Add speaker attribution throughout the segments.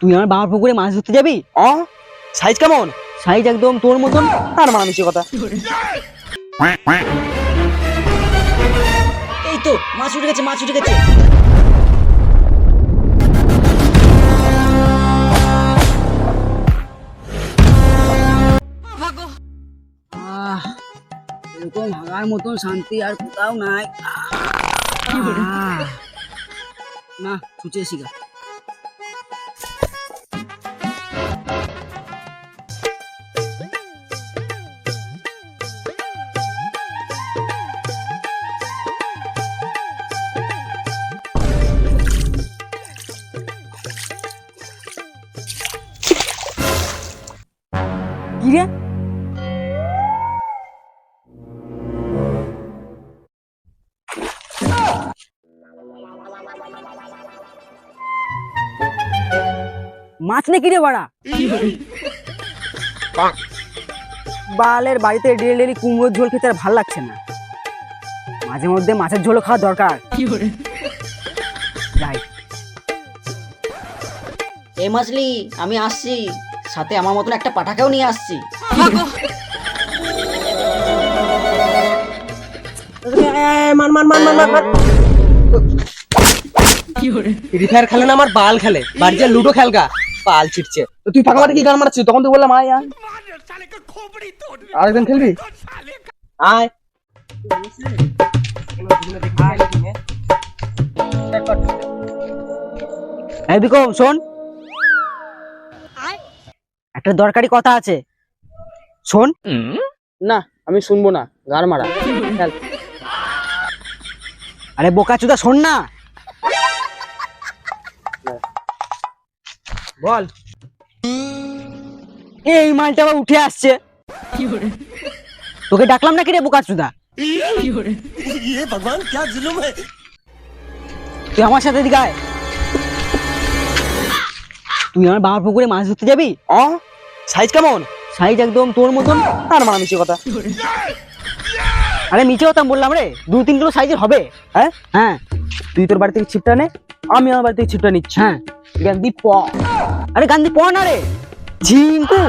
Speaker 1: তুই আমার বাবার পুকুরে মাছ ধরতে যাবি?
Speaker 2: সাইজ কেমন?
Speaker 1: সাইজ একদম তোর মতন।
Speaker 2: আর মানামিছি কথা।
Speaker 1: এই তো মাছ উঠে গেছে, মাছ উঠে গেছে। এরকম ভাগার মতন শান্তি আর কোথাও নাই। না ছুটে শিখা। কি রে? মাছ নাকি রে বাড়া? বালের বাড়িতে ডেলি ডেলি কুমড়োর ঝোল খেতে আর ভাল লাগছে না, মাঝে মধ্যে মাছের ঝোলও খাওয়া দরকার। যাই।
Speaker 3: এই মাছলি আমি আসছি, সাথে আমার মতন একটা পাঠাকেও নিয়ে আসছি।
Speaker 2: ফ্রি ফায়ার খেলে না আমার বাল খেলে, বাড়ি যা লুডো খেলগা, বাল ছিটছে। তো তুই ফাঁকা মাঠে কি গান মারাচ্ছিস? তখন তুই বললাম আয় আয়, আরেকদিন খেলবি আয়।
Speaker 1: এই বিকম শোন, একটা দরকারি কথা আছে, শোন।
Speaker 2: না আমি শুনবো না, গান মারা খেল।
Speaker 1: আরে বোকাচোদা শোন না।
Speaker 2: বল।
Speaker 1: এই মালটা আবার উঠে আসছে। তোকে ডাকলাম নাকি রে বোকাচোদা? তুই আমার সাথে এদিকে আয়। তুই আমার বাবার পুকুরে মাছ ধরতে যাবি?
Speaker 2: সাইজ কেমন?
Speaker 1: সাইজ একদম তোর মতন।
Speaker 2: আর মানামিছি কথা।
Speaker 1: আরে মিছে কথা বললাম রে, 2-3 কিলো সাইজের হবে।
Speaker 2: হ্যাঁ
Speaker 1: হ্যাঁ
Speaker 2: তুই তোর বাড়ি থেকে ছিপটা নে, আমি আমার বাড়ি থেকে ছিপটা নিচ্ছি।
Speaker 1: হ্যাঁ
Speaker 2: গান্ধী প।
Speaker 1: আরে গান্ধী প না রে, ঝিঙ্কু।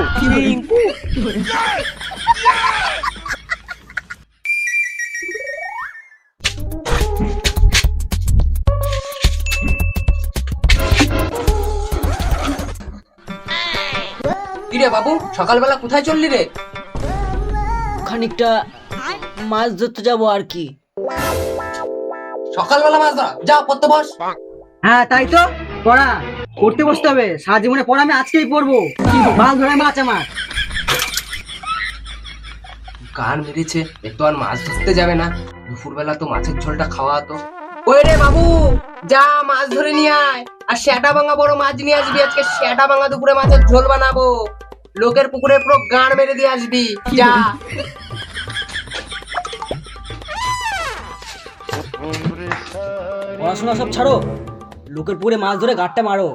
Speaker 2: কিরে বাবু, সকালবেলা কোথায় চললি রে?
Speaker 3: খানিকটা মাছ ধরতে যাবো আর কি।
Speaker 2: সকালবেলা মাছ ধরা, যা পড়তে বস।
Speaker 1: হ্যাঁ তাই তো, পড়া পড়তে বসতে হবে। সারা জীবনে পড়া আমি আজকেই পড়বো। মাছ ধরে মাছ আমার।
Speaker 2: গান মেরেছে, একটু আর মাছ ধরতে যাবে না? দুপুরবেলা তো মাছের ঝোলটা খাওয়া হতো। ওই রে বাবু, যা মাছ ধরে নিয়ে আয়, আর শ্যাটা ভাঙা বড় মাছ নিয়ে আসবি। আজকে শ্যাটা ভাঙা দুপুরে মাছের ঝোল বানাবো। লোকের পুকুরে পুরো গান মেরে দিয়ে আসবি, যা।
Speaker 3: পড়াশোনা সব ছাড়ো, লোকের পুকুরে মাছ ধরে গাঁটটা মারো।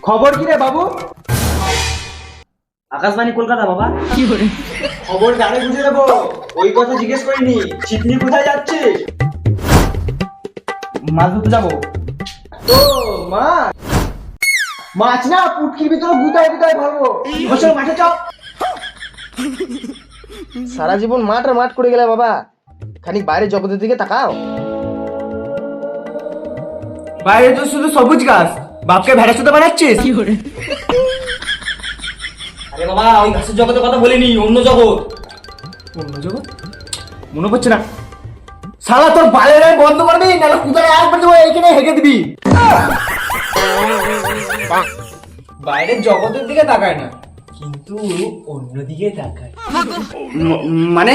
Speaker 2: খবর কি রে বাবু?
Speaker 1: আকাশবাণী কলকাতা বাবা।
Speaker 2: খবর গানে বুঝে দেবো, ওই কথা জিজ্ঞেস করিনি। ছিপনি কোথায় যাচ্ছিস? মাছ ধরতে যাবো। তো মাছ মাছ না, পুটকির ভিতরে গুতায় গুতায় ভরবো। বসো মাঠে যাও। সারা জীবন মাঠ আর মাঠ করে গেলে বাবা, খানিক বাইরে জগতের দিকে তাকাও। বাইরে তো শুধু সবুজ গাছ, বাপকে ভেড়া সুতো বানাচ্ছিস?
Speaker 1: আরে বাবা, ওই গাছের জগতের কথা বলিনি, অন্য জগৎ।
Speaker 2: অন্য জগৎ মনে পড়ছে না। শালা তোর বালের বন্ধ করে দিই, নাহলে কুদারে একবার দেবো, এইখানে হেঁকে দিবি। বাইরের জগতের দিকে তাকায় না, কিন্তু অন্যদিকে তাকায়। মানে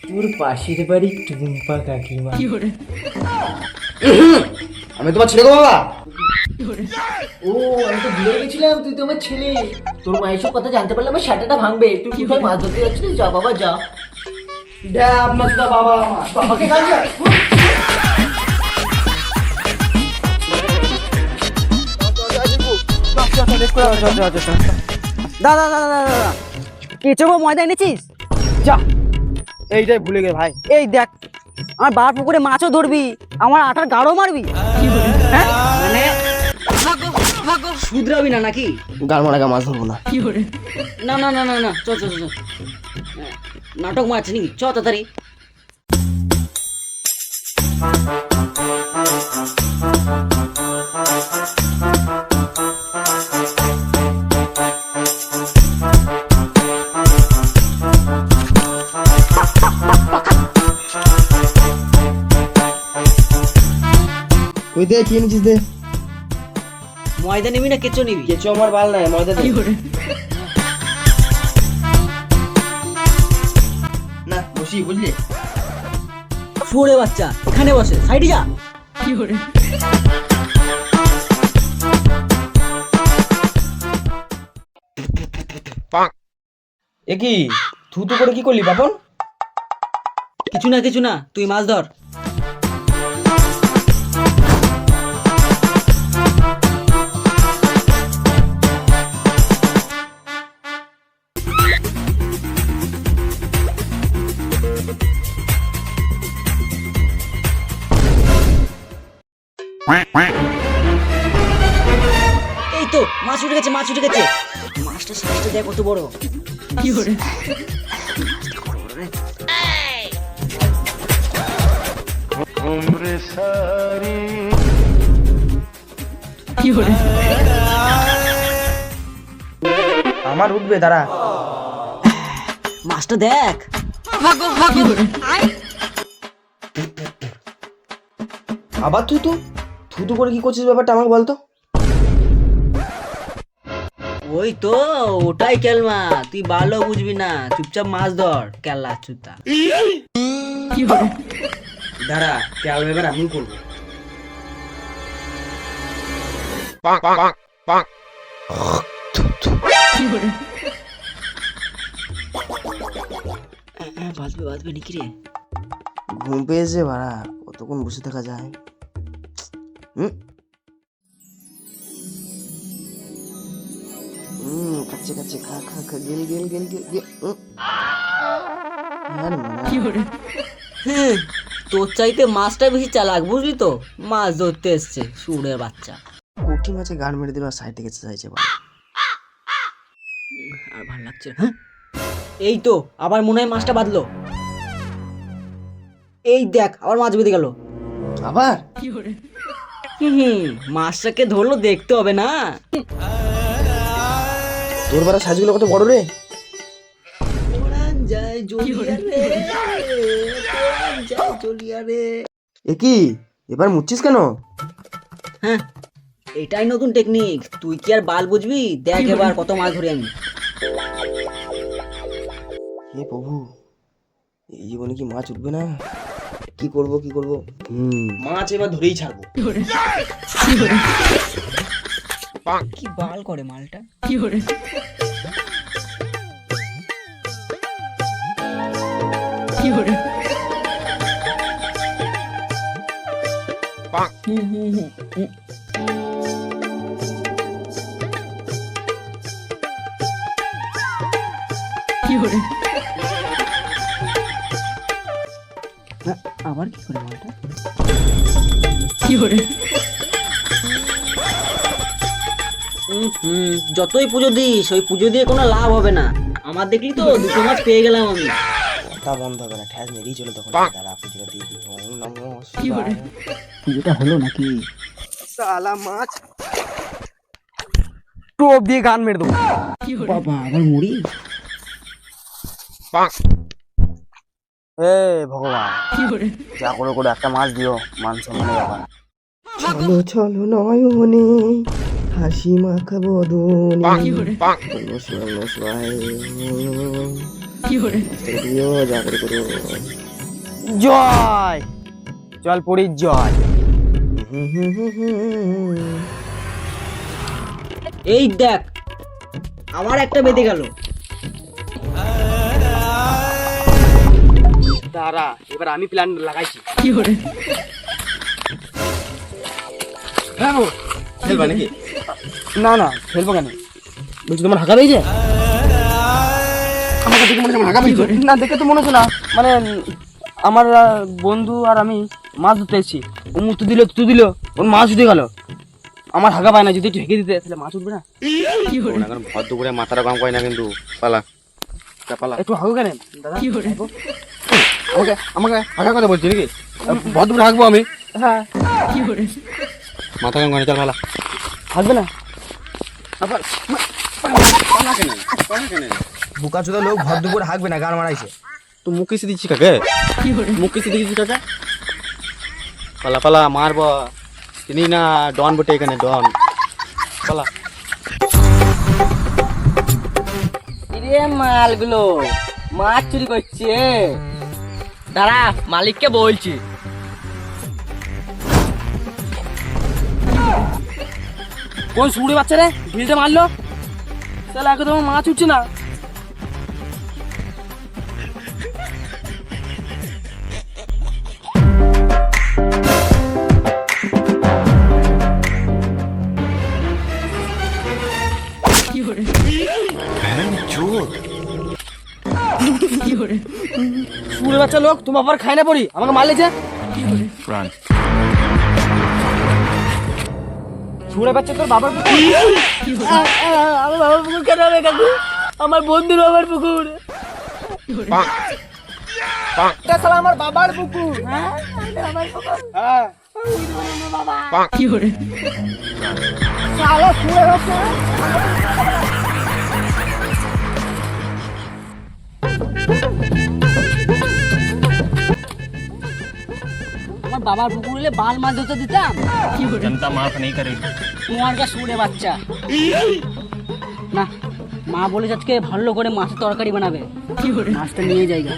Speaker 2: তোর পাশের বাড়ি টুম্পা কাকিমা। আমি তোমার ছেলে গো বাবা। ও আমি তো ভুলে গেছিলাম তুই তো আমার ছেলে। তোর মায়ের সব কথা জানতে পারলে আমার শাটাটা ভাঙবে। তুই কোথায় মাছ ধরতে যাচ্ছিস? যা বাবা যা। আপনার তো বাবা আমার বাবাকে কাজে
Speaker 1: দাদা দাদা দাদা দাদা কেঁচো গো ময়দা এনেছিস?
Speaker 4: যা এইটাই ভুলে গে ভাই।
Speaker 1: এই দেখ আমার বার পুকুরে মাছও ধরবি, আমার আটার গাঢ় মারবি। হ্যাঁ
Speaker 3: মানে শুধরাবি না নাকি?
Speaker 2: গাল মারা মাছ ধরবো না।
Speaker 3: না না না না না, চ চ চ চ। নাটক মারছি নাকি? চ তাড়াতাড়ি।
Speaker 4: কই দে কি এনেছিস দে।
Speaker 3: ময়দা নিবি না কেঁচো নিবি?
Speaker 4: কেঁচো আমার বাল নাই, ময়দা দে। না বসি বুঝলি।
Speaker 3: শুয়োরে বাচ্চা, এখানে বসে, সাইডে যা।
Speaker 4: এ কি থুতু করে কি করলি বাপন?
Speaker 3: কিছু না, তুই মাছ ধর। এই তো মাছ উঠে গেছে, মাছটা সাইজটা দেখ কত বড়।
Speaker 4: আমার উঠবে দাঁড়া।
Speaker 3: মাছটা দেখ।
Speaker 4: আবার থুতু থুতু করে কি করছিস ব্যাপারটা আমাকে বলতো।
Speaker 3: ওই তো ওটাই কেলমা, তুই ভালো বুঝবি না, চুপচাপ মাছ ধর কেলা চুতা।
Speaker 4: দাঁড়া কেল এবার আমি করবো।
Speaker 3: বাঁচবে নাকি রে?
Speaker 4: ঘুম পেয়েছে ভাড়া, কতক্ষণ বসে থাকা যায়। কাচ্ছে খা খা খা গেল গেল গেল গেল গেল।
Speaker 3: তোর চাইতে মাছটা বেশি চালাক বুঝলি তো, মাছ ধরতে এসছে শুয়োরের বাচ্চা।
Speaker 4: পুঁটি মাছে গান মেরে দিল আর সাইডে গেছে চাইছে ভাই।
Speaker 3: আর ভালো লাগছে না। হ্যাঁ এই তো আবার মনে হয় মাছটা বাঁধলো। এই দেখ আবার মাছ বেঁধে গেল।
Speaker 4: আবার
Speaker 3: মাছটাকে ধরলো, দেখতে হবে না?
Speaker 4: তোর বারা সাজগুলো কত বড় রে। এ কি এবার মুচ্ছিস কেন?
Speaker 3: হ্যাঁ এটাই নতুন টেকনিক, তুই কি আর বাল বুঝবি? দেখ এবার কত মাছ ধরি আমি।
Speaker 4: হে প্রভু, এই জীবনে কি মাছ উঠবে না? কি করব মাছ এবার ধরেই ছাড়বো।
Speaker 3: কি বাল করে মালটা। আবার কি করে মালটা? যতই পুজো দিস ওই পুজো দিয়ে কোনো লাভ হবে না। আমার দেখলি তো দুটো মাছ পেয়ে গেলাম আমি।
Speaker 4: তা বন্ধ হবে না, ঠ্যাস মেরেই চলো তখন। তারা পুজোটা দিয়ে দিই। ওম নমো শিবায়।
Speaker 3: পুজোটা হলো নাকি?
Speaker 1: সালা মাছ টোপ দিয়ে গান মেরে দেবো।
Speaker 3: বাবা আবার মুড়ি।
Speaker 1: হে ভগবান, যা করে একটা মাছ দিও, মান সম্মানের ব্যাপার।
Speaker 4: চলো চলো নয়নে হাসি মাখা বদনে যা করে করো।
Speaker 1: জয় জল পড়ি জয়।
Speaker 3: এই দেখ আমার একটা বেঁধে গেল।
Speaker 1: দাঁড়া, এবার আমি প্ল্যান লাগাইছি।
Speaker 4: হ্যাঁ বাবু, খেলবা নাকি?
Speaker 1: না না, খেলবো কেন?
Speaker 4: বলছি তোমার হাঁকা পেয়েছে? আমাকে দেখে মনে হয় হাঁকা পেয়েছে।
Speaker 1: না, দেখে তো মনে হচ্ছে না। মানে আমার বন্ধু আর আমি মাছ ধরতে এসেছি, ও মুতু দিল, ওর মাছ উঠে গেল। আমার হাগা পায় না, যদি একটু হেঁকে দিতে তাহলে মাছ উঠবে না।
Speaker 4: ভর দুপুরে মাথাটা কাম করে না কিন্তু। পালা পালা,
Speaker 1: একটু হাগো কেন দাদা?
Speaker 4: আমাকে আমাকে হাঁকা কথা বলছি নাকি? ভর দুপুরে হাঁকবো আমি?
Speaker 1: হ্যাঁ,
Speaker 4: মাথা কাম করে, চল পালা।
Speaker 1: হাসবে না?
Speaker 4: বুকা চোদা লোক ভর দুপুরে হাঁকবে না, গান মারাইছে। তো মুখ কিসে দিচ্ছি কাকে? মুখ কিসে দিচ্ছি কাকে? পালা পালা, মারবো। চিনি না, ডন বটে এখানে, ডন। পালা।
Speaker 3: রে মালগুলো মাছ চুরি করছে। দাঁড়া, মালিককে বলছি।
Speaker 1: কোন শুড়ে বাচ্চা রে ঢিলতে মারলো? তাহলে আগে তোমার মাছ উঠছে না। শুড়ে বাচ্চা লোক, তোমার আবার খাই না পড়ি, আমাকে মারলে যে। শুড়ে বাচ্চা তোর বাবার পুকুর। আমার বাবার পুকুর কেন হবে কাকু? আমার বন্ধুর বাবার পুকুর। এটা শালা আমার বাবার পুকুর। হ্যাঁ, আমার পুকুর। হ্যাঁ, শালা শুড়ে বাচ্চা। আমার বাবার পুকুরে বাল মাছ ধরতে দিতাম।
Speaker 4: जनता माफ नहीं करेगी।
Speaker 1: তোমার কা শুড়ে বাচ্চা। না, মা বলেছে আজকে ভালো করে মাছের তরকারি বানাবে। মাছটা নিয়ে যাই গা।